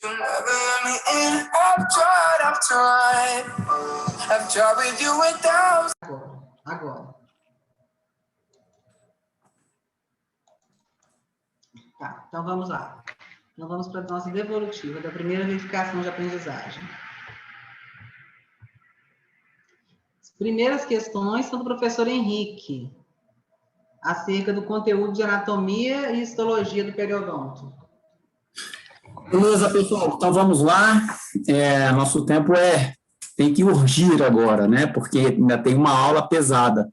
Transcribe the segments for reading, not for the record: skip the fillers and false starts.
You never let me in. I've tried with you 1,000. Agora. Tá, então vamos lá. Então vamos para a nossa devolutiva da primeira verificação de aprendizagem. As primeiras questões são do professor Henrique, acerca do conteúdo de anatomia e histologia do periodonto. Beleza, pessoal? Então vamos lá. Nosso tempo tem que urgir agora, né? Porque ainda tem uma aula pesada.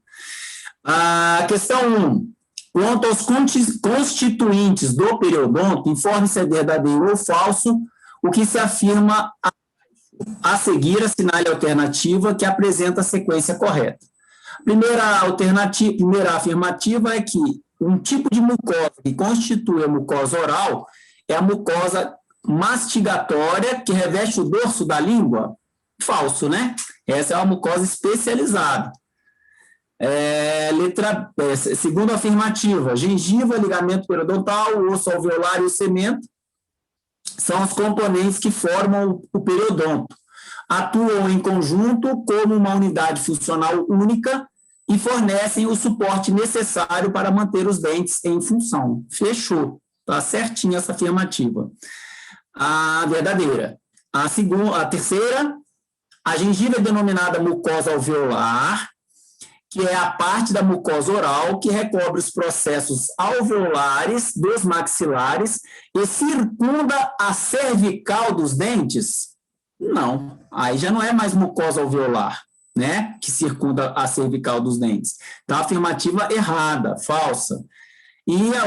A questão 1. Quanto aos constituintes do periodonto, informe se é verdadeiro ou falso o que se afirma a seguir, assinale a alternativa que apresenta a sequência correta. Primeira afirmativa é que um tipo de mucosa que constitui a mucosa oral é a mucosa mastigatória que reveste o dorso da língua. Falso, né? Essa é uma mucosa especializada. Segunda afirmativa, gengiva, ligamento periodontal, osso alveolar e o cemento são os componentes que formam o periodonto. Atuam em conjunto como uma unidade funcional única e fornecem o suporte necessário para manter os dentes em função. Fechou. Está certinha essa afirmativa. A verdadeira. A terceira, a gengiva é denominada mucosa alveolar, que é a parte da mucosa oral que recobre os processos alveolares dos maxilares e circunda a cervical dos dentes? Não, aí já não é mais mucosa alveolar, né, que circunda a cervical dos dentes. Então, afirmativa errada, falsa. E a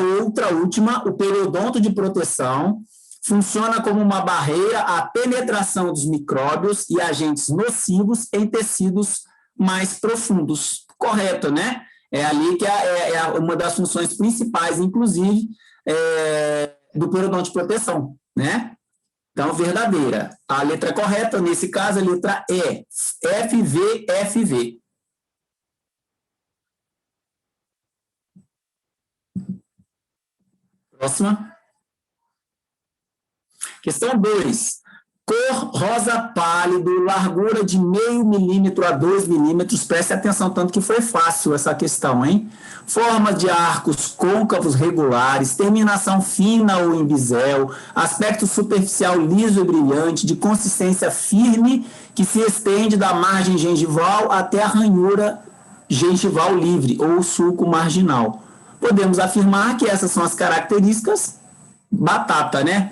última, o periodonto de proteção funciona como uma barreira à penetração dos micróbios e agentes nocivos em tecidos mais profundos. Correto, né? É ali que é uma das funções principais, inclusive, do periodonto de proteção, né? Então, verdadeira. A letra correta, nesse caso, a letra E. FV. Próxima. Questão 2. Cor rosa pálido, largura de 0,5 milímetro a 2 milímetros. Preste atenção, tanto que foi fácil essa questão, hein? Forma de arcos côncavos regulares, terminação fina ou em bisel, aspecto superficial liso e brilhante, de consistência firme, que se estende da margem gengival até a ranhura gengival livre, ou sulco marginal. Podemos afirmar que essas são as características batata, né?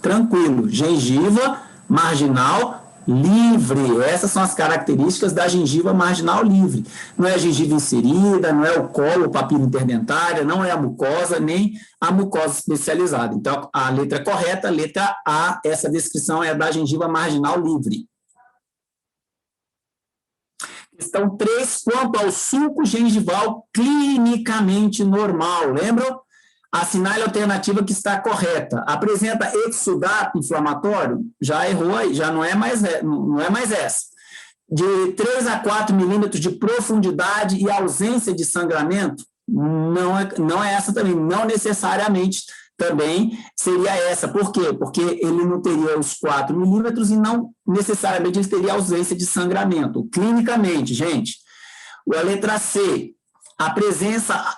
Tranquilo, gengiva marginal livre, essas são as características da gengiva marginal livre. Não é a gengiva inserida, não é o colo, o papila interdentária, não é a mucosa, nem a mucosa especializada. Então, a letra correta, letra A, essa descrição é da gengiva marginal livre. Questão 3, quanto ao sulco gengival clinicamente normal, lembram? Assinale a alternativa que está correta. Apresenta exudato inflamatório? Já errou aí, já não é mais essa. De 3 a 4 milímetros de profundidade e ausência de sangramento? Não é essa também, não necessariamente também seria essa. Por quê? Porque ele não teria os 4 milímetros e não necessariamente ele teria ausência de sangramento. Clinicamente, gente, a letra C,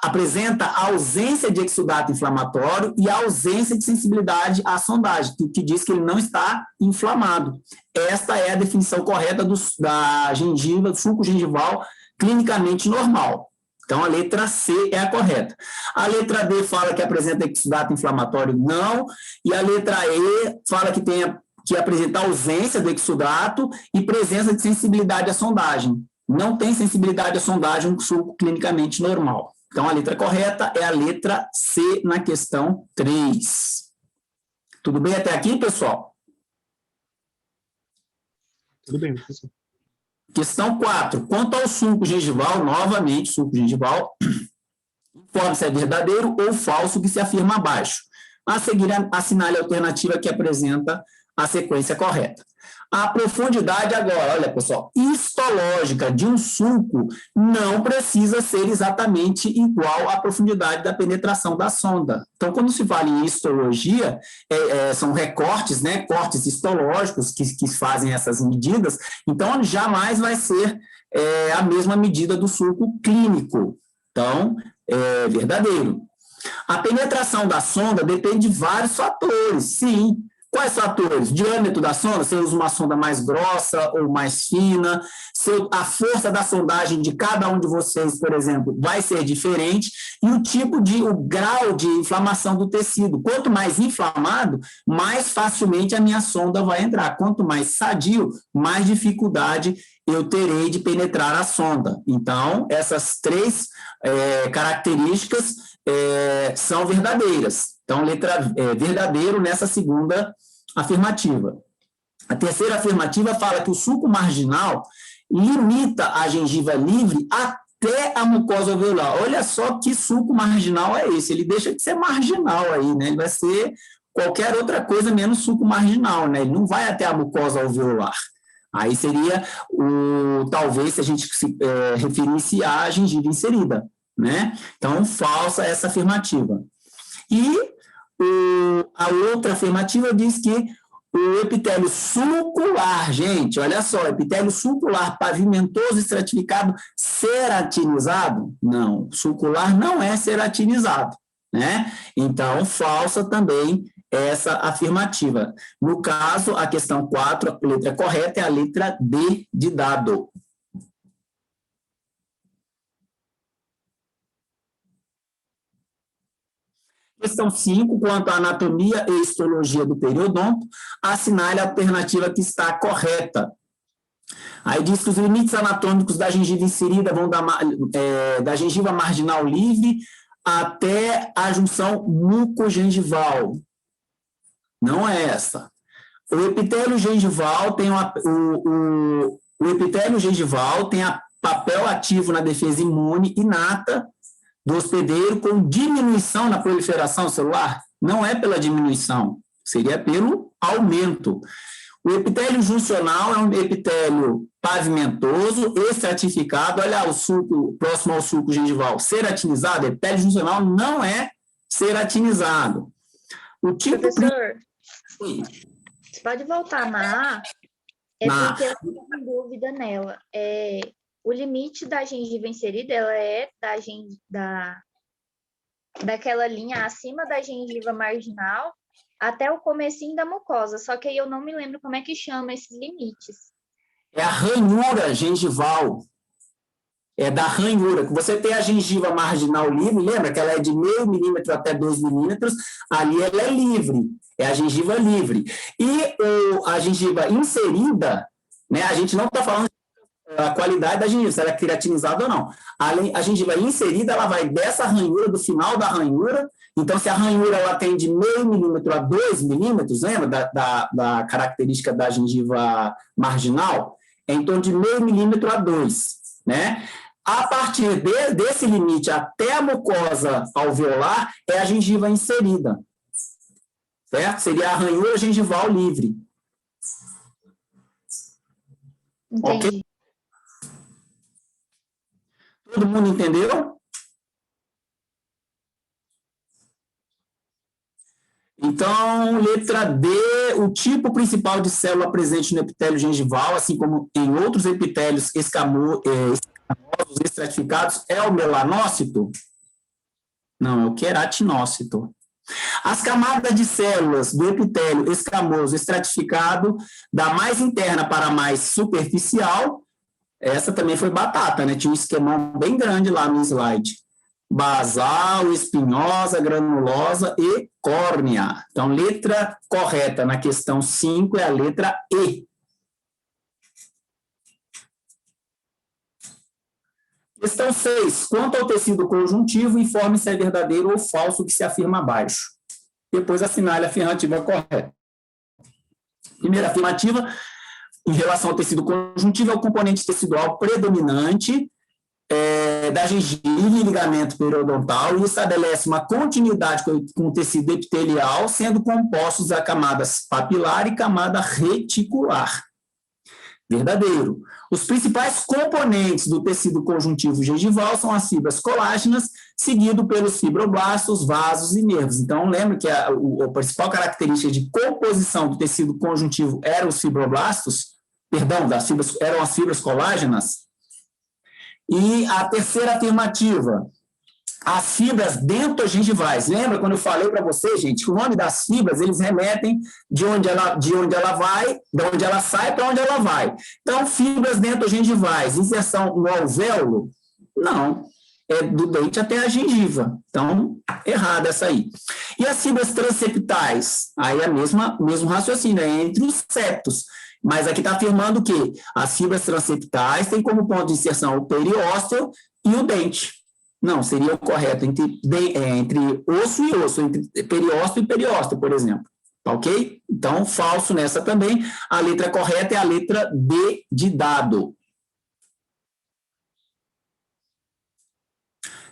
apresenta ausência de exudato inflamatório e ausência de sensibilidade à sondagem, que diz que ele não está inflamado. Esta é a definição correta da gengiva, do sulco gengival clinicamente normal. Então, a letra C é a correta. A letra D fala que apresenta exudato inflamatório, não, e a letra E fala que apresenta ausência do exudato e presença de sensibilidade à sondagem. Não tem sensibilidade à sondagem, um sulco clinicamente normal. Então, a letra correta é a letra C na questão 3. Tudo bem até aqui, pessoal? Tudo bem, professor. Questão 4. Quanto ao sulco gengival, novamente, sulco gengival, informe se é verdadeiro ou falso que se afirma abaixo. A seguir, assinale a alternativa que apresenta a sequência correta. A profundidade agora, olha, pessoal, histológica de um sulco não precisa ser exatamente igual à profundidade da penetração da sonda. Então, quando se fala em histologia, são recortes, né, cortes histológicos que fazem essas medidas, então jamais vai ser a mesma medida do sulco clínico. Então, é verdadeiro. A penetração da sonda depende de vários fatores, sim. Quais fatores? Diâmetro da sonda, você usa uma sonda mais grossa ou mais fina, a força da sondagem de cada um de vocês, por exemplo, vai ser diferente, e o grau de inflamação do tecido. Quanto mais inflamado, mais facilmente a minha sonda vai entrar. Quanto mais sadio, mais dificuldade eu terei de penetrar a sonda. Então, essas três características são verdadeiras. Então, letra verdadeiro nessa segunda afirmativa. A terceira afirmativa fala que o sulco marginal limita a gengiva livre até a mucosa alveolar. Olha só que sulco marginal é esse, ele deixa de ser marginal aí, né? Ele vai ser qualquer outra coisa menos sulco marginal, né? Ele não vai até a mucosa alveolar. Aí seria, talvez, se a gente se referisse à gengiva inserida, né? Então, falsa essa afirmativa. E a outra afirmativa diz que o epitélio sulcular, gente, olha só, epitélio sulcular pavimentoso estratificado ceratinizado? Não, sulcular não é ceratinizado, né? Então, falsa também essa afirmativa. No caso, a questão 4, a letra correta é a letra D de dado. Questão 5, quanto à anatomia e histologia do periodonto, assinale a alternativa que está correta. Aí diz que os limites anatômicos da gengiva inserida vão da gengiva marginal livre até a junção mucogengival. Não é essa. O epitélio gengival tem o epitélio gengival tem a papel ativo na defesa imune inata do hospedeiro com diminuição na proliferação celular? Não é pela diminuição, seria pelo aumento. O epitélio juncional é um epitélio pavimentoso, estratificado, olha o sulco, próximo ao sulco gengival, ceratinizado, epitélio juncional não é ceratinizado. O tipo... Professor, pode voltar na A? Porque eu tenho uma dúvida nela. O limite da gengiva inserida, ela é daquela linha acima da gengiva marginal até o comecinho da mucosa, só que aí eu não me lembro como é que chama esses limites. É a ranhura gengival. É da ranhura. Você tem a gengiva marginal livre, lembra que ela é de 0,5 milímetro até 2 milímetros, ali ela é livre, é a gengiva livre. E a gengiva inserida, né, a gente não está falando a qualidade da gengiva, se ela é queratinizada ou não. A gengiva inserida, ela vai dessa ranhura, do final da ranhura. Então, se a ranhura ela tem de 0,5 milímetro a 2 milímetros, lembra da característica da gengiva marginal? É em torno de 0,5 milímetro a 2, né? A partir desse limite até a mucosa alveolar é a gengiva inserida, certo? Seria a ranhura gengival livre. Entendi. Ok? Todo mundo entendeu? Então, letra D, o tipo principal de célula presente no epitélio gengival, assim como em outros epitélios escamosos estratificados, é o melanócito? Não, é o queratinócito. As camadas de células do epitélio escamoso estratificado, da mais interna para a mais superficial, essa também foi batata, né? Tinha um esquemão bem grande lá no slide. Basal, espinhosa, granulosa e córnea. Então, letra correta na questão 5 é a letra E. Questão 6. Quanto ao tecido conjuntivo, informe se é verdadeiro ou falso o que se afirma abaixo. Depois assinale a afirmativa correta. Primeira afirmativa, em relação ao tecido conjuntivo, é o componente tecidual predominante da gengiva e ligamento periodontal e estabelece uma continuidade com o tecido epitelial, sendo compostos a camadas papilar e camada reticular. Verdadeiro. Os principais componentes do tecido conjuntivo gengival são as fibras colágenas, seguido pelos fibroblastos, vasos e nervos. Então, lembre que a principal característica de composição do tecido conjuntivo eram os fibroblastos, eram as fibras colágenas. E a terceira afirmativa, as fibras dentogengivais. Lembra quando eu falei para vocês, gente, que o nome das fibras, eles remetem de onde ela vai, de onde ela sai para onde ela vai. Então, fibras dentogengivais, inserção no alvéolo? Não, é do dente até a gengiva. Então, errada essa aí. E as fibras transeptais? Aí é o mesmo raciocínio, é entre os septos. Mas aqui está afirmando que as fibras transeptais têm como ponto de inserção o periósteo e o dente. Não, seria o correto entre osso e osso, entre periósteo e periósteo, por exemplo. Ok? Então, falso nessa também. A letra correta é a letra D de dado.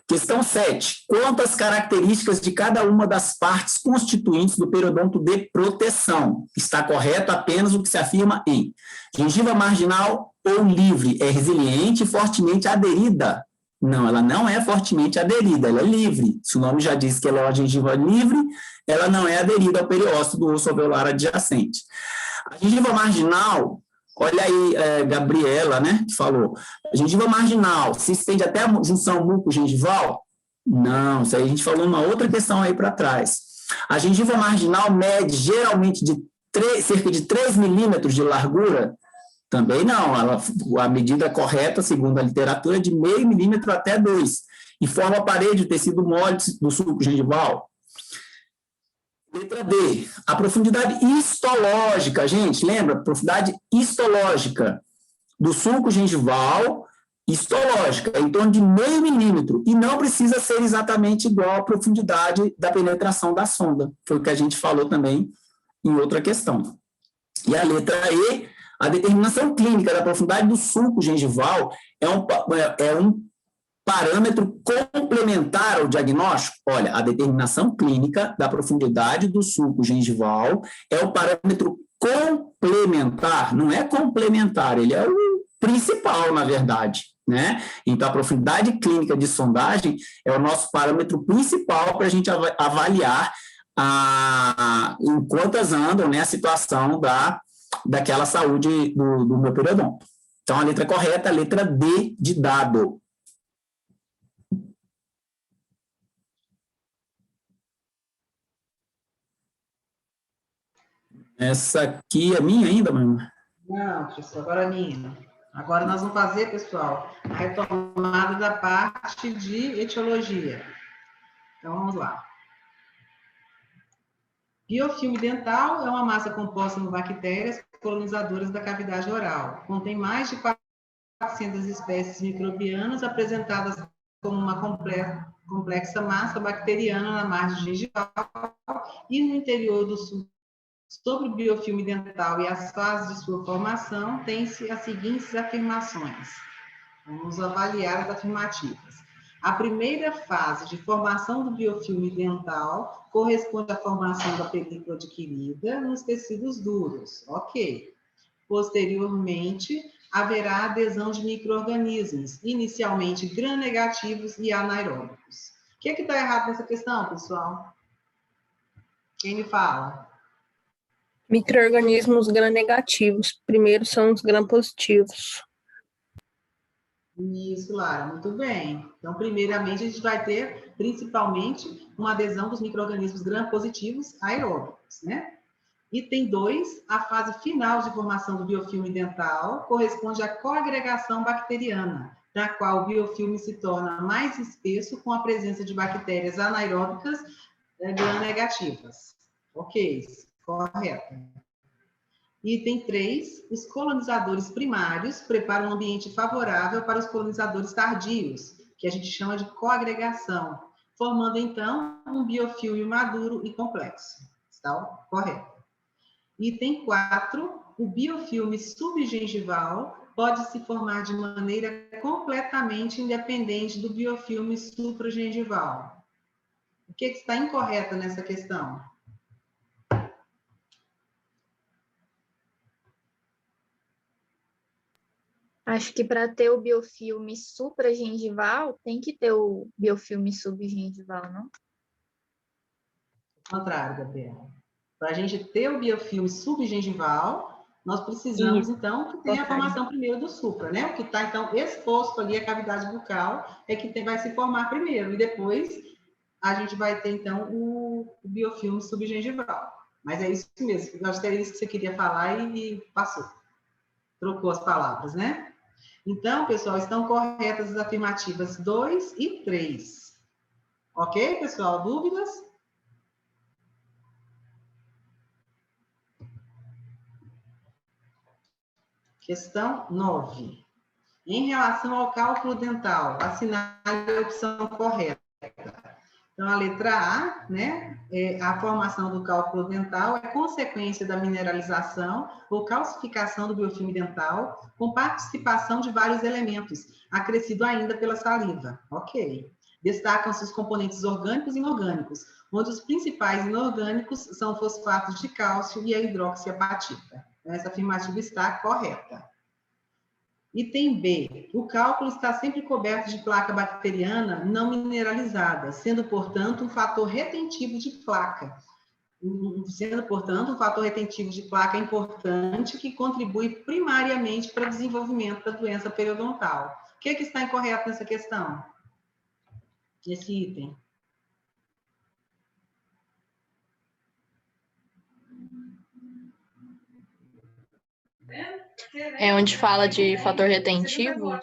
Questão 7. Quantas características de cada uma das partes constituintes do periodonto de proteção? Está correto apenas o que se afirma em gengiva marginal ou livre, é resiliente e fortemente aderida. Não, ela não é fortemente aderida, ela é livre. Se o nome já diz que ela é uma gengiva livre, ela não é aderida ao periósteo do osso alveolar adjacente. A gengiva marginal, olha aí, Gabriela, né, que falou, a gengiva marginal se estende até a junção muco-gengival? Não, isso aí a gente falou numa outra questão aí para trás. A gengiva marginal mede geralmente cerca de 3 milímetros de largura? Também não, a medida correta, segundo a literatura, é de meio milímetro até 2, e forma a parede, o tecido mole do sulco gengival. Letra D, a profundidade histológica, gente, lembra? Profundidade histológica do sulco gengival, histológica, é em torno de meio milímetro, e não precisa ser exatamente igual à profundidade da penetração da sonda, foi o que a gente falou também em outra questão. E a letra E, a determinação clínica da profundidade do sulco gengival é um parâmetro complementar ao diagnóstico. Olha, a determinação clínica da profundidade do sulco gengival é o parâmetro complementar, não é complementar, ele é o principal, na verdade, né? Então, a profundidade clínica de sondagem é o nosso parâmetro principal para a gente avaliar em quantas andam, né, a situação daquela saúde do meu periodonto. Então, a letra correta é a letra D de dado. Essa aqui é minha ainda, mãe? Não, professor, agora é minha. Agora nós vamos fazer, pessoal, a retomada da parte de etiologia. Então, vamos lá. Biofilme dental é uma massa composta por bactérias colonizadoras da cavidade oral. Contém mais de 400 espécies microbianas apresentadas como uma complexa massa bacteriana na margem gengival e no interior do sulco. Sobre o biofilme dental e as fases de sua formação, tem-se as seguintes afirmações. Vamos avaliar as afirmativas. A primeira fase de formação do biofilme dental corresponde à formação da película adquirida nos tecidos duros. Ok. Posteriormente, haverá adesão de micro-organismos, inicialmente gram-negativos e anaeróbicos. O que está errado nessa questão, pessoal? Quem me fala? Micro-organismos gram-negativos. Primeiro são os gram-positivos. Isso, Lara, muito bem. Então, primeiramente, a gente vai ter, principalmente, uma adesão dos micro-organismos gram-positivos aeróbicos, né? Item 2, a fase final de formação do biofilme dental corresponde à coagregação bacteriana, na qual o biofilme se torna mais espesso com a presença de bactérias anaeróbicas gram-negativas. Ok, correto. Item 3, os colonizadores primários preparam um ambiente favorável para os colonizadores tardios, que a gente chama de coagregação, formando, então, um biofilme maduro e complexo. Está correto. Item 4, o biofilme subgengival pode se formar de maneira completamente independente do biofilme supragengival. O que está incorreto nessa questão? Acho que para ter o biofilme supragengival, tem que ter o biofilme subgengival, não? Ao contrário, Gabriela. Para a gente ter o biofilme subgengival, nós precisamos, então, que tenha a formação primeiro do supra, né? O que está, então, exposto ali, a cavidade bucal, é que vai se formar primeiro, e depois a gente vai ter, então, o biofilme subgengival. Mas é isso mesmo, eu acho que era isso que você queria falar e passou. Trocou as palavras, né? Então, pessoal, estão corretas as afirmativas 2 e 3. Ok, pessoal? Dúvidas? Questão 9. Em relação ao cálculo dental, assinale a opção correta. Então, a letra A, né, a formação do cálculo dental é consequência da mineralização ou calcificação do biofilme dental, com participação de vários elementos, acrescido ainda pela saliva. Ok. Destacam-se os componentes orgânicos e inorgânicos, onde os principais inorgânicos são fosfatos de cálcio e a hidroxiapatita. Essa afirmativa está correta. Item B. O cálculo está sempre coberto de placa bacteriana não mineralizada, sendo, portanto, um fator retentivo de placa. Sendo, portanto, um fator retentivo de placa importante que contribui primariamente para o desenvolvimento da doença periodontal. O que está incorreto nessa questão? Nesse item? É onde fala de fator retentivo. O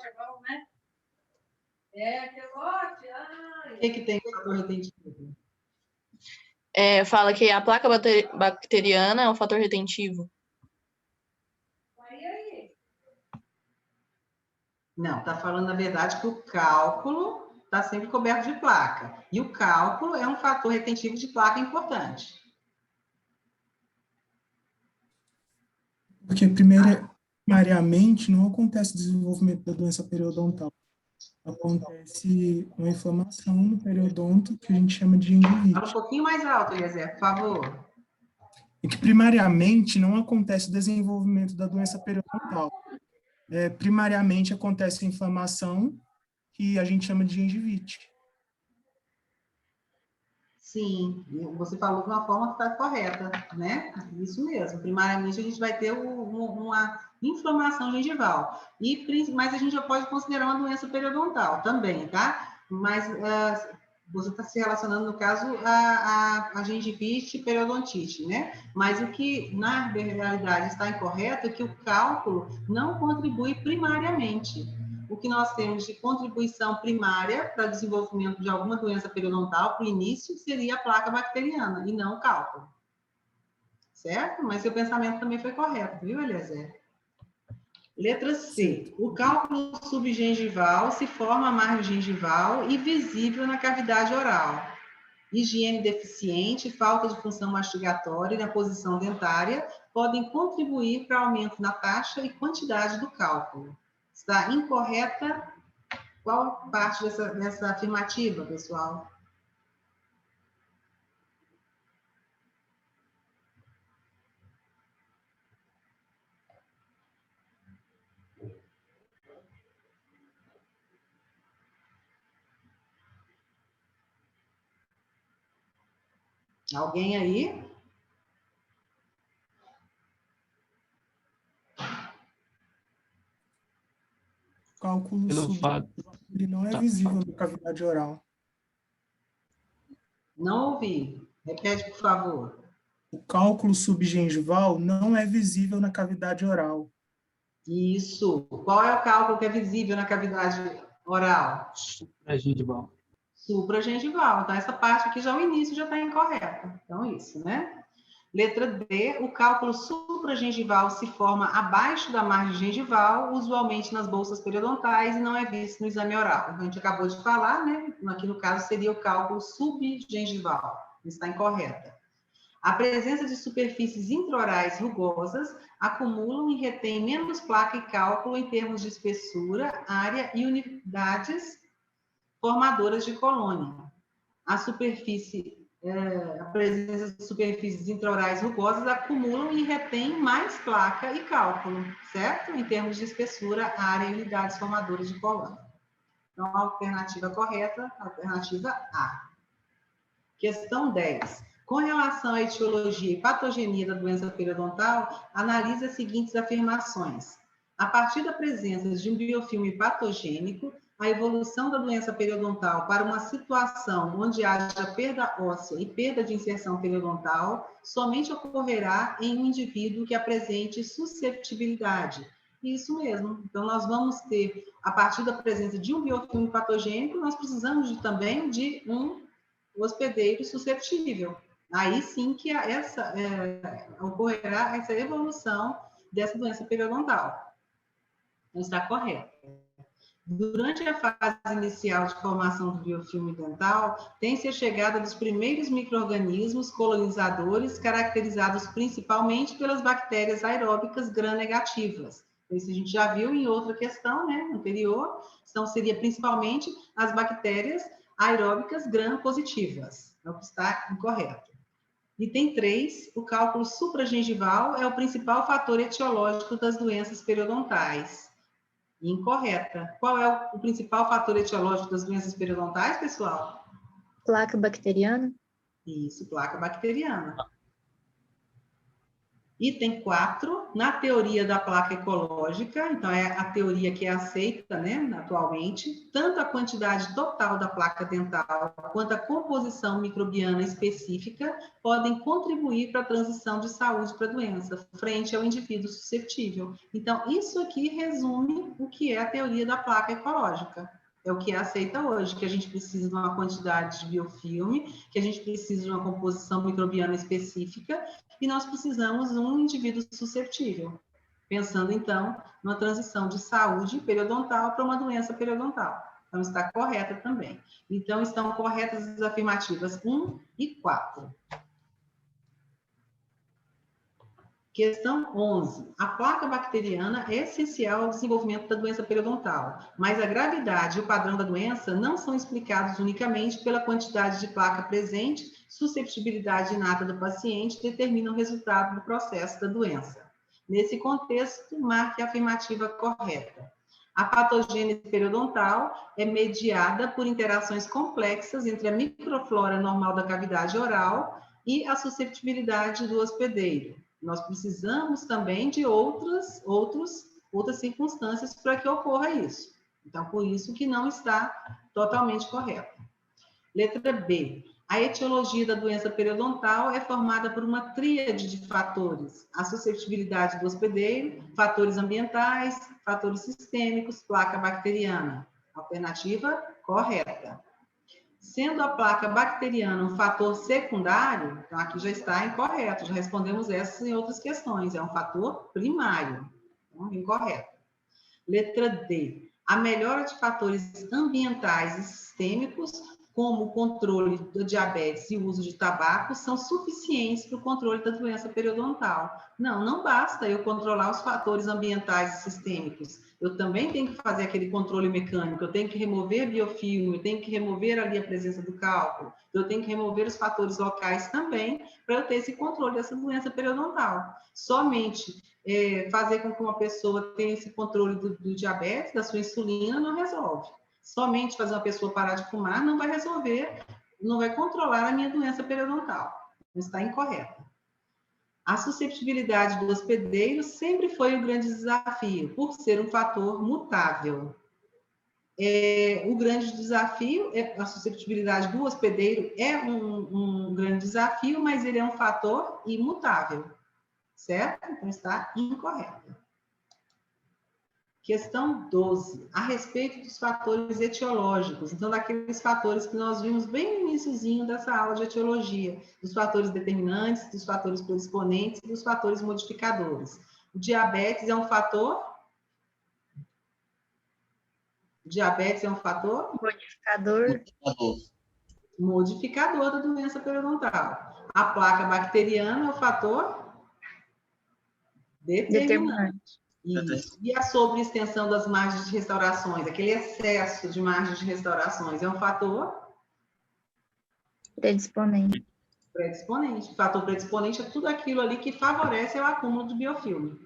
que tem fator retentivo? Fala que a placa bacteriana é um fator retentivo. Não, está falando, na verdade, que o cálculo está sempre coberto de placa. E o cálculo é um fator retentivo de placa importante. Porque, primariamente, não acontece o desenvolvimento da doença periodontal. Acontece uma inflamação no periodonto, que a gente chama de gengivite. Fala um pouquinho mais alto, Eliezer, por favor. E que, primariamente, não acontece o desenvolvimento da doença periodontal. Primariamente, acontece a inflamação, que a gente chama de gengivite. Sim, você falou de uma forma que está correta, né? Isso mesmo. Primariamente, a gente vai ter uma inflamação gengival. Mas a gente já pode considerar uma doença periodontal também, tá? Mas você está se relacionando, no caso, a gengivite e periodontite, né? Mas o que, na realidade, está incorreto é que o cálculo não contribui primariamente. O que nós temos de contribuição primária para o desenvolvimento de alguma doença periodontal, para o início, seria a placa bacteriana, e não o cálculo. Certo? Mas seu pensamento também foi correto, viu, Eliezer? Letra C. O cálculo subgengival se forma à margem gengival e visível na cavidade oral. Higiene deficiente, falta de função mastigatória e na posição dentária podem contribuir para aumento na taxa e quantidade do cálculo. Está incorreta qual parte dessa afirmativa, pessoal? Alguém aí? O cálculo ele não é visível na cavidade oral. Não ouvi. Repete, por favor. O cálculo subgengival não é visível na cavidade oral. Isso. Qual é o cálculo que é visível na cavidade oral? Supragengival. Supragengival. Então, essa parte aqui, já o início já está incorreta. Então, isso, né? Letra D, o cálculo supragengival se forma abaixo da margem gengival, usualmente nas bolsas periodontais, e não é visto no exame oral. A gente acabou de falar, né? Aqui no caso seria o cálculo subgengival. Está incorreta. A presença de superfícies intraorais rugosas acumulam e retêm menos placa e cálculo em termos de espessura, área e unidades formadoras de colônia. A presença de superfícies intraorais rugosas acumulam e retêm mais placa e cálculo, certo? Em termos de espessura, área e unidades formadoras de colônia. Então, a alternativa correta, a alternativa A. Questão 10. Com relação à etiologia e patogenia da doença periodontal, analise as seguintes afirmações. A partir da presença de um biofilme patogênico, a evolução da doença periodontal para uma situação onde haja perda óssea e perda de inserção periodontal somente ocorrerá em um indivíduo que apresente susceptibilidade. Isso mesmo. Então, nós vamos ter, a partir da presença de um biofilme patogênico, nós precisamos também de um hospedeiro susceptível. Aí sim que ocorrerá essa evolução dessa doença periodontal. Não está correto. Durante a fase inicial de formação do biofilme dental, tem-se a chegada dos primeiros micro-organismos colonizadores, caracterizados principalmente pelas bactérias aeróbicas gram-negativas. Isso a gente já viu em outra questão, né, anterior. Então, seria principalmente as bactérias aeróbicas gram-positivas. É o que está incorreto. Item 3, o cálculo supragengival é o principal fator etiológico das doenças periodontais. Incorreta. Qual é o principal fator etiológico das doenças periodontais, pessoal? Placa bacteriana? Isso, placa bacteriana. Item 4, na teoria da placa ecológica, então é a teoria que é aceita, né, atualmente, tanto a quantidade total da placa dental quanto a composição microbiana específica podem contribuir para a transição de saúde para a doença, frente ao indivíduo susceptível. Então, isso aqui resume o que é a teoria da placa ecológica. É o que é aceita hoje, que a gente precisa de uma quantidade de biofilme, que a gente precisa de uma composição microbiana específica, e nós precisamos de um indivíduo susceptível. Pensando, então, numa transição de saúde periodontal para uma doença periodontal. Então, está correta também. Então, estão corretas as afirmativas 1 e 4. Questão 11. A placa bacteriana é essencial ao desenvolvimento da doença periodontal, mas a gravidade e o padrão da doença não são explicados unicamente pela quantidade de placa presente. Susceptibilidade inata do paciente determina o resultado do processo da doença. Nesse contexto, marque a afirmativa correta. A patogênese periodontal é mediada por interações complexas entre a microflora normal da cavidade oral e a susceptibilidade do hospedeiro. Nós precisamos também de outras circunstâncias para que ocorra isso. Então, por isso que não está totalmente correto. Letra B. A etiologia da doença periodontal é formada por uma tríade de fatores: a susceptibilidade do hospedeiro, fatores ambientais, fatores sistêmicos, placa bacteriana. Alternativa correta. Sendo a placa bacteriana um fator secundário, então aqui já está incorreto, já respondemos essas em outras questões, é um fator primário, então, incorreto. Letra D. A melhora de fatores ambientais e sistêmicos, como o controle da diabetes e o uso de tabaco, são suficientes para o controle da doença periodontal. Não, não basta eu controlar os fatores ambientais e sistêmicos. Eu também tenho que fazer aquele controle mecânico, eu tenho que remover biofilme, eu tenho que remover ali a presença do cálculo, eu tenho que remover os fatores locais também, para eu ter esse controle dessa doença periodontal. Somente fazer com que uma pessoa tenha esse controle do diabetes, da sua insulina, não resolve. Somente fazer uma pessoa parar de fumar não vai resolver, não vai controlar a minha doença periodontal. Está incorreto. A susceptibilidade do hospedeiro sempre foi um grande desafio, por ser um fator mutável. O grande desafio, a susceptibilidade do hospedeiro é um grande desafio, mas ele é um fator imutável, certo? Então, está incorreto. Questão 12, a respeito dos fatores etiológicos, então daqueles fatores que nós vimos bem no iniciozinho dessa aula de etiologia, dos fatores determinantes, dos fatores predisponentes e dos fatores modificadores. O diabetes é um fator? O diabetes é um fator? Modificador? Modificador da doença periodontal. A placa bacteriana é o fator determinante. Isso. E a sobreextensão das margens de restaurações, aquele excesso de margens de restaurações, é um fator Predisponente. predisponente. O fator predisponente é tudo aquilo ali que favorece o acúmulo de biofilme.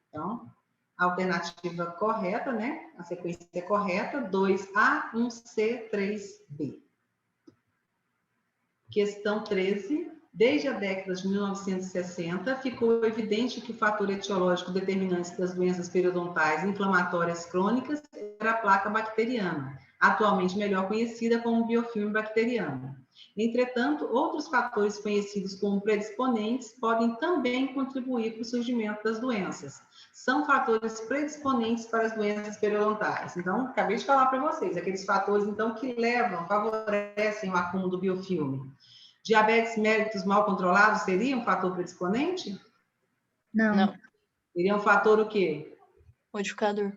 Então, a alternativa correta, né? A sequência é correta, 2A, 1C, 3B. Questão 13. Desde a década de 1960, ficou evidente que o fator etiológico determinante das doenças periodontais inflamatórias crônicas era a placa bacteriana, atualmente melhor conhecida como biofilme bacteriano. Entretanto, outros fatores conhecidos como predisponentes podem também contribuir para o surgimento das doenças. São fatores predisponentes para as doenças periodontais. Então, acabei de falar para vocês, aqueles fatores, então, que favorecem o acúmulo do biofilme. Diabetes mellitus mal controlado seria um fator predisponente? Não. Seria um fator o quê? Modificador.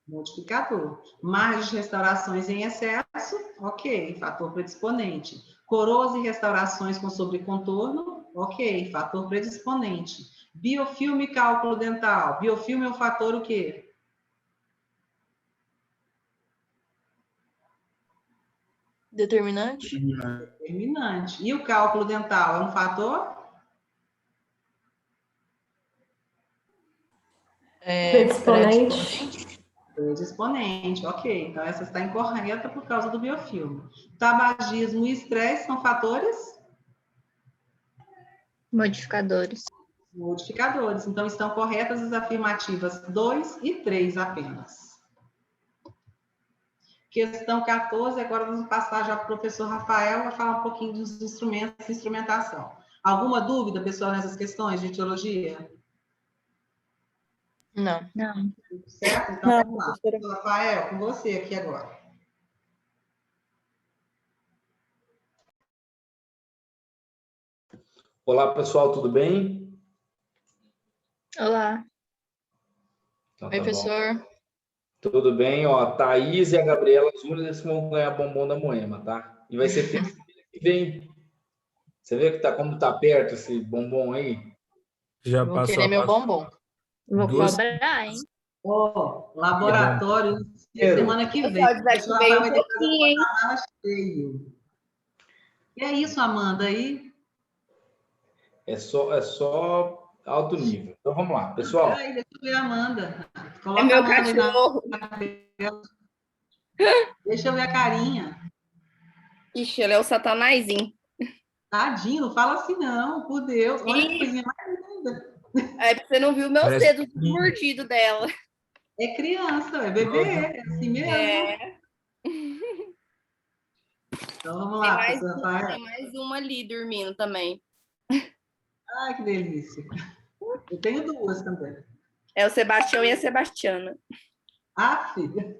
Modificador. Margens de restaurações em excesso, ok, fator predisponente. Coroas e restaurações com sobrecontorno, ok, fator predisponente. Biofilme e cálculo dental. Biofilme é um fator o quê? Determinante. Determinante. E o cálculo dental é um fator? Predisponente. Predisponente, ok. Então, essa está incorreta por causa do biofilme. Tabagismo e estresse são fatores? Modificadores. Modificadores. Então, estão corretas as afirmativas 2 e 3 apenas. Questão 14, agora vamos passar já para o professor Rafael, vai falar um pouquinho dos instrumentos e instrumentação. Alguma dúvida, pessoal, nessas questões de etiologia? Não. Não. Certo? Então, Não, vamos lá. professora. Professor Rafael, com você aqui agora. Olá, pessoal, tudo bem? Olá. Então, Oi, tá bom. professor. Tudo bem? Ó, a Thaís e a Gabriela, as únicas que vão ganhar bombom da Moema, tá? E vai ser terça-feira que vem. Você vê que tá, como tá perto esse bombom aí? Já Vou passou querer a meu bombom. Vou duas. cobrar, hein? Ó, laboratório, semana que vem. Pode dizer que veio um pouquinho, hein? Cheio. E é isso, Amanda, aí? É só alto nível. Então, vamos lá, pessoal. Peraí, deixa eu ver a Amanda. Coloca É meu a Amanda aí cachorro. tela. Deixa eu ver a carinha. Ixi, ele é o satanazinho. Tadinho, não fala assim não, por Deus. Olha que Ih. coisinha mais linda. É porque você não viu meus Parece dedos mordidos dela. É criança, é bebê, é assim mesmo. É. Então vamos Tem lá, mais, professor Rafael. tem mais uma ali dormindo também. Ai, que delícia. Eu tenho duas também. É o Sebastião e a Sebastiana. Ah, filha.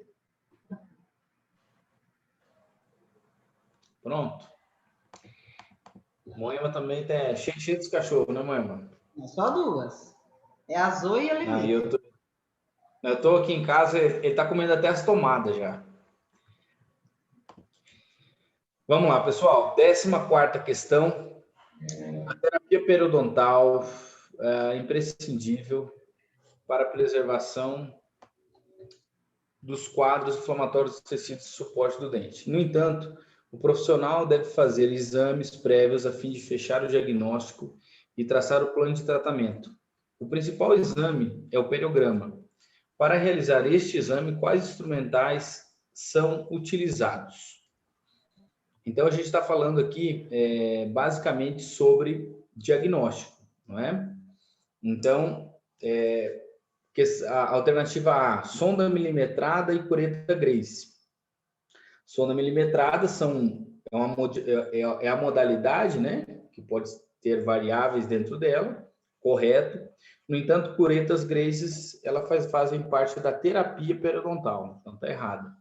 Pronto. Moema também tá cheio dos cachorros, né, Moema? É só duas. É a Zoe e a Aí Lili. eu tô aqui em casa, ele tá comendo até as tomadas já. Vamos lá, pessoal. 14ª questão. A terapia periodontal é imprescindível para a preservação dos quadros inflamatórios dos tecidos de suporte do dente. No entanto, o profissional deve fazer exames prévios a fim de fechar o diagnóstico e traçar o plano de tratamento. O principal exame é o periograma. Para realizar este exame, quais instrumentais são utilizados? Então, a gente está falando aqui basicamente sobre diagnóstico, não é? Então, a alternativa A, sonda milimetrada e cureta Grace. Sonda milimetrada é a modalidade, né? Que pode ter variáveis dentro dela, correto. No entanto, curetas Grace, elas fazem parte da terapia periodontal, então está errado.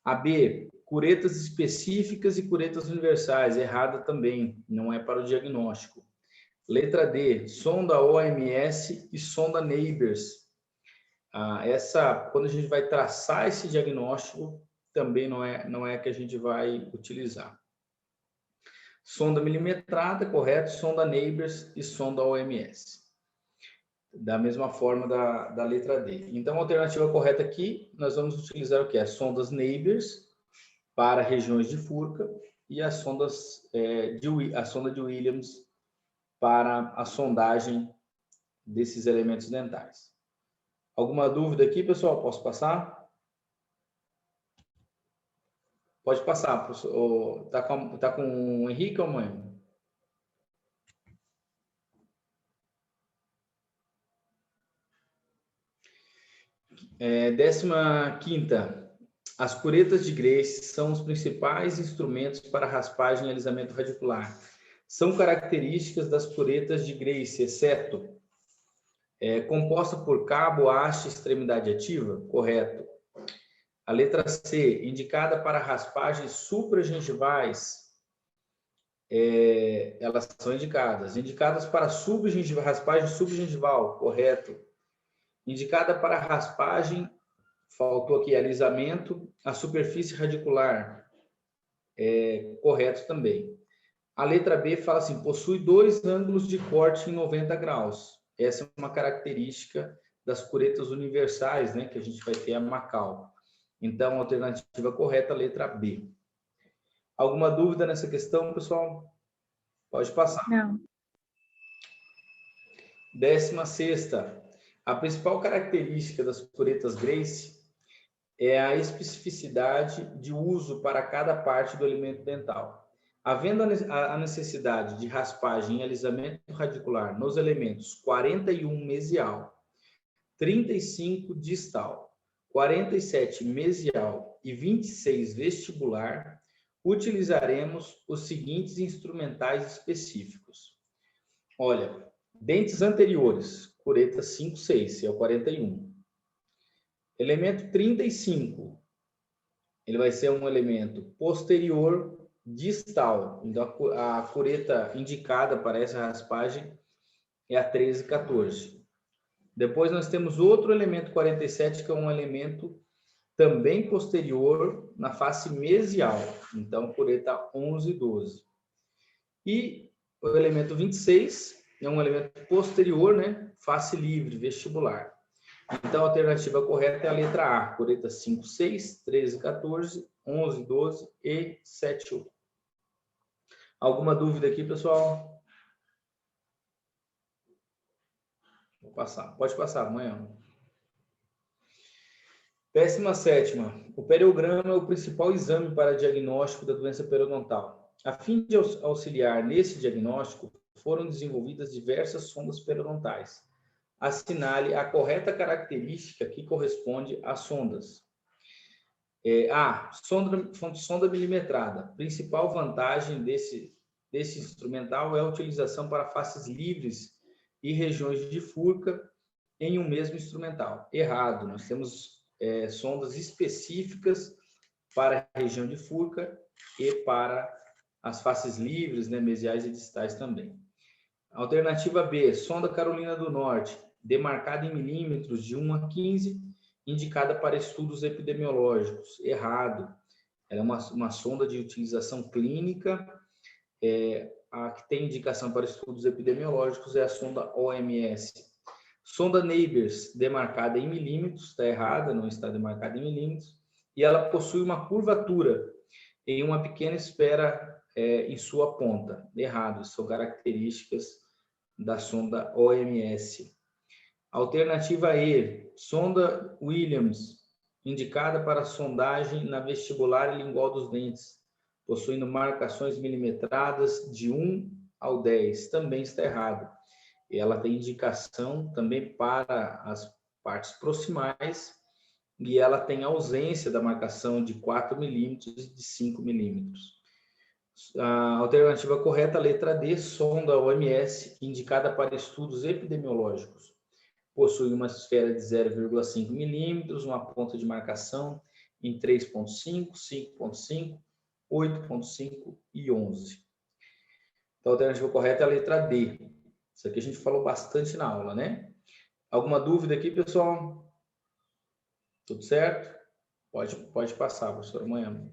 A B, curetas específicas e curetas universais, errada também, não é para o diagnóstico. Letra D, sonda OMS e sonda Neighbors. Quando a gente vai traçar esse diagnóstico, também não é que a gente vai utilizar. Sonda milimetrada, correto. Sonda Neighbors e sonda OMS. Da mesma forma da letra D. Então, a alternativa correta aqui, nós vamos utilizar o que? As sondas Neighbors para regiões de Furca e as sondas, a sonda de Williams para a sondagem desses elementos dentais. Alguma dúvida aqui, pessoal? Posso passar? Pode passar, professor. Tá com o Henrique ou mãe? Décima quinta. As curetas de Grace são os principais instrumentos para raspagem e alisamento radicular. São características das curetas de Grace, exceto composta por cabo, haste, extremidade ativa? Correto. A letra C, indicada para raspagens supragengivais, elas são indicadas. Indicadas para raspagem subgengival? Correto. Indicada para raspagem, faltou aqui alisamento, a superfície radicular, correto também. A letra B fala assim, possui 2 ângulos de corte em 90 graus. Essa é uma característica das curetas universais, né, que a gente vai ter a Macau. Então, a alternativa correta, a letra B. Alguma dúvida nessa questão, pessoal? Pode passar. Não. 16ª. A principal característica das curetas Grace é a especificidade de uso para cada parte do elemento dental. Havendo a necessidade de raspagem e alisamento radicular nos elementos 41 mesial, 35 distal, 47 mesial e 26 vestibular, utilizaremos os seguintes instrumentais específicos. Olha, dentes anteriores, cureta 5, 6, é o 41. Elemento 35, ele vai ser um elemento posterior distal. Então, a cureta indicada para essa raspagem é a 13, 14. Depois nós temos outro elemento 47, que é um elemento também posterior na face mesial. Então, cureta 11, 12. E o elemento 26 é um elemento posterior, né? Face livre, vestibular. Então, a alternativa correta é a letra A, cureta 5, 6, 13, 14, 11, 12 e 7, 8. Alguma dúvida aqui, pessoal? Vou passar. Pode passar, amanhã. 17ª. O periograma é o principal exame para diagnóstico da doença periodontal. A fim de auxiliar nesse diagnóstico, foram desenvolvidas diversas sondas periodontais. Assinale a correta característica que corresponde às sondas. Sonda milimetrada. Principal vantagem desse instrumental é a utilização para faces livres e regiões de Furca em um mesmo instrumental. Errado, nós temos sondas específicas para a região de Furca e para as faces livres, né, mesiais e distais também. Alternativa B, sonda Carolina do Norte, demarcada em milímetros de 1 a 15, indicada para estudos epidemiológicos. Errado. Ela é uma sonda de utilização clínica. A que tem indicação para estudos epidemiológicos é a sonda OMS. Sonda Neighbors, demarcada em milímetros, está errada, não está demarcada em milímetros, e ela possui uma curvatura em uma pequena esfera em sua ponta. Errado, são características da sonda OMS. Alternativa E, sonda Williams, indicada para sondagem na vestibular e lingual dos dentes, possuindo marcações milimetradas de 1 ao 10. Também está errado. Ela tem indicação também para as partes proximais e ela tem ausência da marcação de 4 milímetros e de 5 milímetros. A alternativa correta, letra D, sonda OMS, indicada para estudos epidemiológicos. Possui uma esfera de 0,5 milímetros, uma ponta de marcação em 3,5, 5,5, 8,5 e 11. Então, a alternativa correta é a letra D. Isso aqui a gente falou bastante na aula, né? Alguma dúvida aqui, pessoal? Tudo certo? Pode passar, professor, amanhã.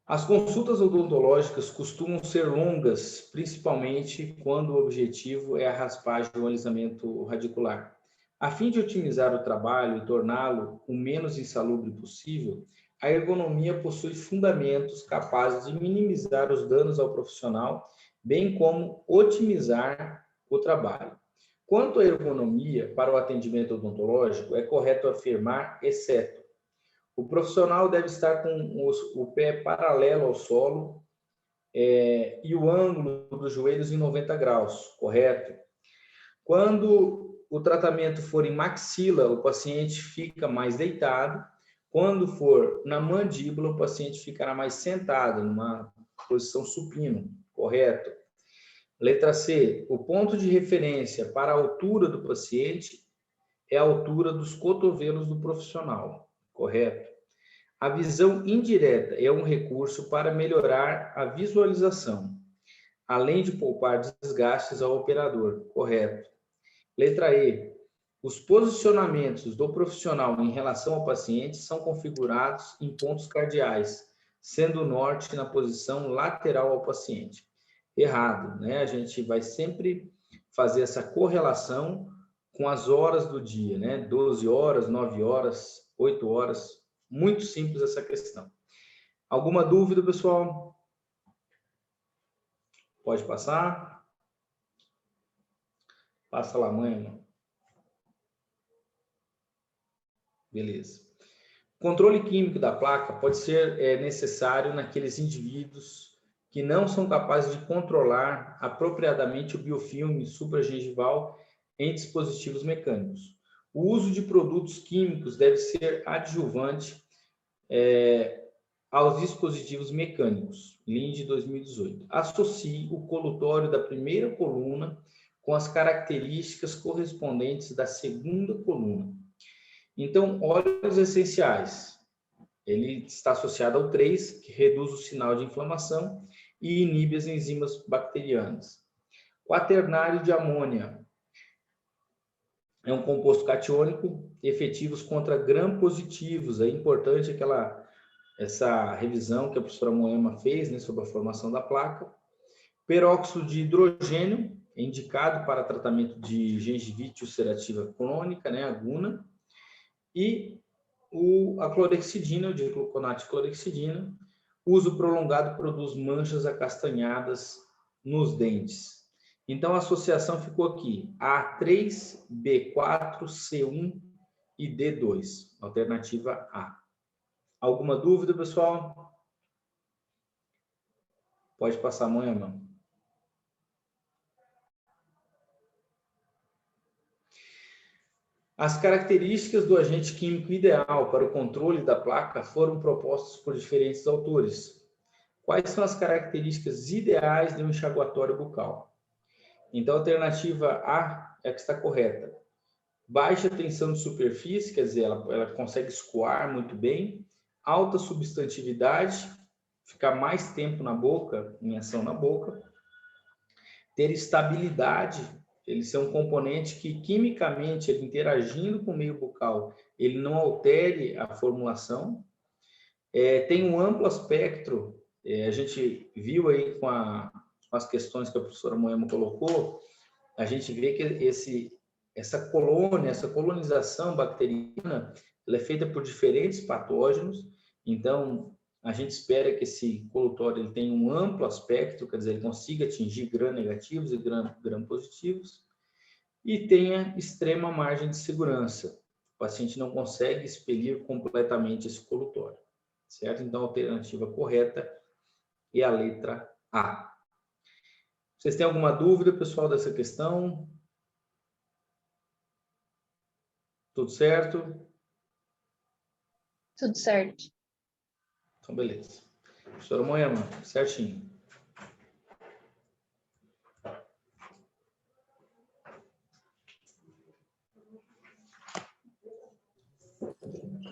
As consultas odontológicas costumam ser longas, principalmente quando o objetivo é a raspagem ou alisamento radicular. A fim de otimizar o trabalho e torná-lo o menos insalubre possível, a ergonomia possui fundamentos capazes de minimizar os danos ao profissional, bem como otimizar o trabalho. Quanto à ergonomia para o atendimento odontológico, é correto afirmar, exceto: o profissional deve estar com o pé paralelo ao solo e o ângulo dos joelhos em 90 graus, correto? Quando o tratamento for em maxila, o paciente fica mais deitado. Quando for na mandíbula, o paciente ficará mais sentado, numa posição supino, correto? Letra C, o ponto de referência para a altura do paciente é a altura dos cotovelos do profissional, correto? A visão indireta é um recurso para melhorar a visualização, além de poupar desgastes ao operador, correto? Letra E, os posicionamentos do profissional em relação ao paciente são configurados em pontos cardeais, sendo o norte na posição lateral ao paciente. Errado, né? A gente vai sempre fazer essa correlação com as horas do dia, né? 12 horas, 9 horas, 8 horas. Muito simples essa questão. Alguma dúvida, pessoal? Pode passar. Passa lá, mãe. Beleza. Controle químico da placa pode ser necessário naqueles indivíduos que não são capazes de controlar apropriadamente o biofilme supragengival em dispositivos mecânicos. O uso de produtos químicos deve ser adjuvante aos dispositivos mecânicos. LIND 2018. Associe o colutório da primeira coluna com as características correspondentes da segunda coluna. Então, óleos essenciais. Ele está associado ao 3, que reduz o sinal de inflamação e inibe as enzimas bacterianas. Quaternário de amônia. É um composto catiônico, efetivos contra gram-positivos. É importante essa revisão que a professora Moema fez, né, sobre a formação da placa. Peróxido de hidrogênio, é indicado para tratamento de gengivite ulcerativa crônica, né, aguna. E a clorexidina, o dicloronato de clorexidina, uso prolongado produz manchas acastanhadas nos dentes. Então, a associação ficou aqui, A3, B4, C1 e D2, alternativa A. Alguma dúvida, pessoal? Pode passar a mão, irmão. As características do agente químico ideal para o controle da placa foram propostas por diferentes autores. Quais são as características ideais de um enxaguatório bucal? Então, a alternativa A é a que está correta. Baixa tensão de superfície, quer dizer, ela consegue escoar muito bem. Alta substantividade, ficar mais tempo na boca, em ação na boca. Ter estabilidade, ele ser um componente que, quimicamente, ele interagindo com o meio bucal, ele não altere a formulação. Tem um amplo espectro, a gente viu aí com as questões que a professora Moema colocou, a gente vê que essa colonização bacteriana, ela é feita por diferentes patógenos, então a gente espera que esse colutório ele tenha um amplo espectro, quer dizer, ele consiga atingir gram-negativos e gram-positivos, e tenha extrema margem de segurança. O paciente não consegue expelir completamente esse colutório, certo? Então, a alternativa correta é a letra A. Vocês têm alguma dúvida, pessoal, dessa questão? Tudo certo? Tudo certo. Então, beleza. Professora Moema, certinho.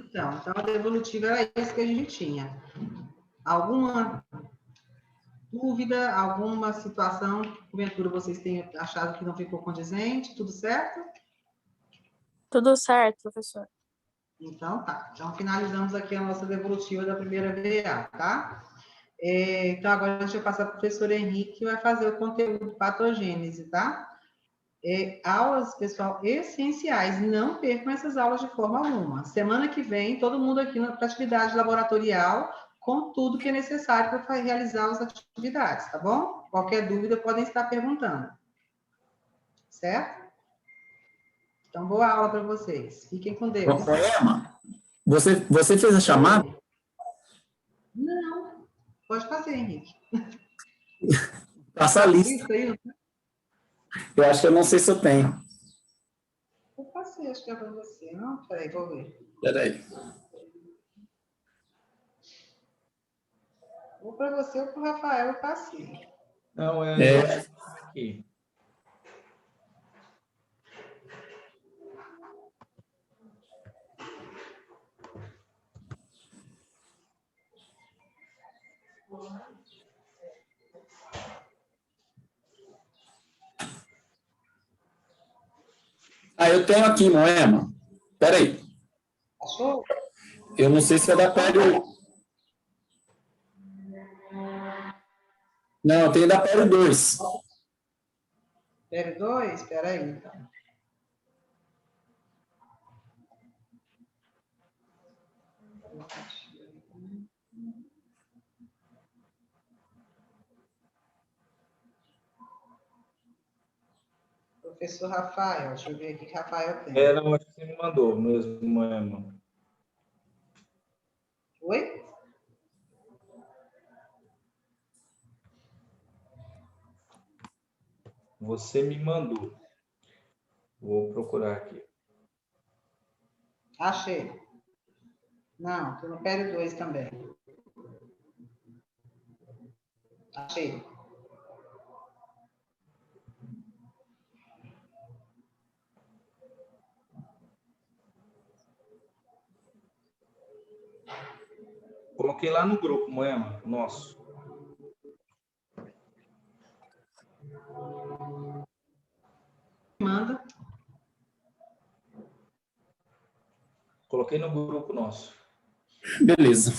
Então, a devolutiva era isso que a gente tinha. Alguma dúvida, alguma situação, porventura vocês tenham achado que não ficou condizente, tudo certo? Tudo certo, professor. Então, tá. Então, finalizamos aqui a nossa devolutiva da primeira VA, tá? Então, agora deixa eu passar para o professor Henrique, que vai fazer o conteúdo de patogênese, tá? Aulas, pessoal, essenciais. Não percam essas aulas de forma alguma. Semana que vem, todo mundo aqui na atividade laboratorial, com tudo que é necessário para realizar as atividades, tá bom? Qualquer dúvida, podem estar perguntando. Certo? Então, boa aula para vocês. Fiquem com Deus. Emma, você fez a chamada? Não. Pode fazer, Henrique. Passa a lista. Isso aí, Eu acho que eu não sei se eu tenho. eu passei, acho que é para você. Não, peraí, vou ver. Peraí. Ou para você ou para o Rafael, eu passei. Não, É. aqui. Eu tenho aqui, Moema. Peraí. Achou? Eu não sei se é da Pério. Não, eu tenho da Pério 2. Pério 2? Espera aí, então. Professor Rafael, deixa eu ver aqui que Rafael tem. Não, acho que você me mandou mesmo, Emma. Oi? Você me mandou. Vou procurar aqui. Achei. Não, estou no Pério 2 também. Achei. Coloquei lá no grupo, Moema, nosso. Manda. Coloquei no grupo nosso. Beleza.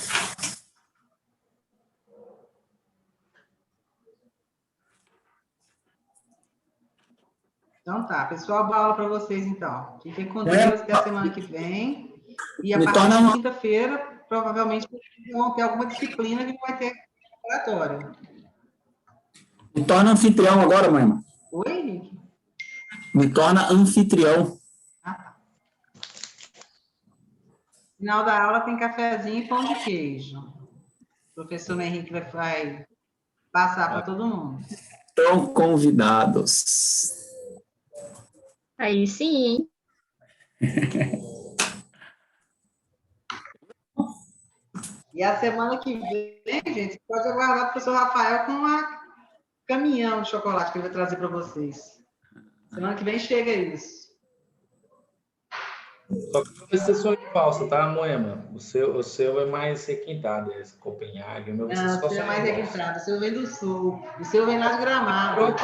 Então tá, pessoal, boa aula para vocês, então. Fiquem com Deus até a semana que vem. E a Me partir torna de uma- quinta-feira, provavelmente, vão ter alguma disciplina que não vai ter laboratório. Me torna anfitrião agora, Moema. Oi, Henrique? Me torna anfitrião. Final da aula tem cafezinho e pão de queijo. O professor Henrique vai passar para todo mundo. Estão convidados. Aí sim. E a semana que vem, gente, pode aguardar o professor Rafael com um caminhão de chocolate que ele vai trazer para vocês. Semana que vem chega isso. Só que não vai ser sonho de falsa, tá, Moema? O seu é mais requintado, esse Copenhague. O meu vai ser Não, só o seu é mais sonho de valsa. registrado. O seu vem do sul. O seu vem lá de Gramado. Pronto.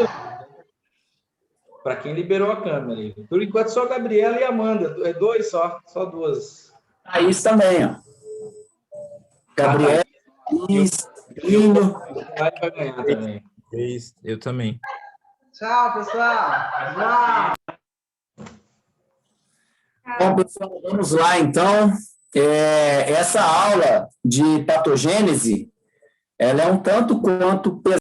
Para quem liberou a câmera aí. Por enquanto, só a Gabriela e a Amanda. É dois só duas. Thaís também, ó. Gabriel, Lino. Vai ganhar também. Eu também. Tchau, pessoal. Tchau. Bom, pessoal, vamos lá, então. Essa aula de patogênese, ela é um tanto quanto pesada.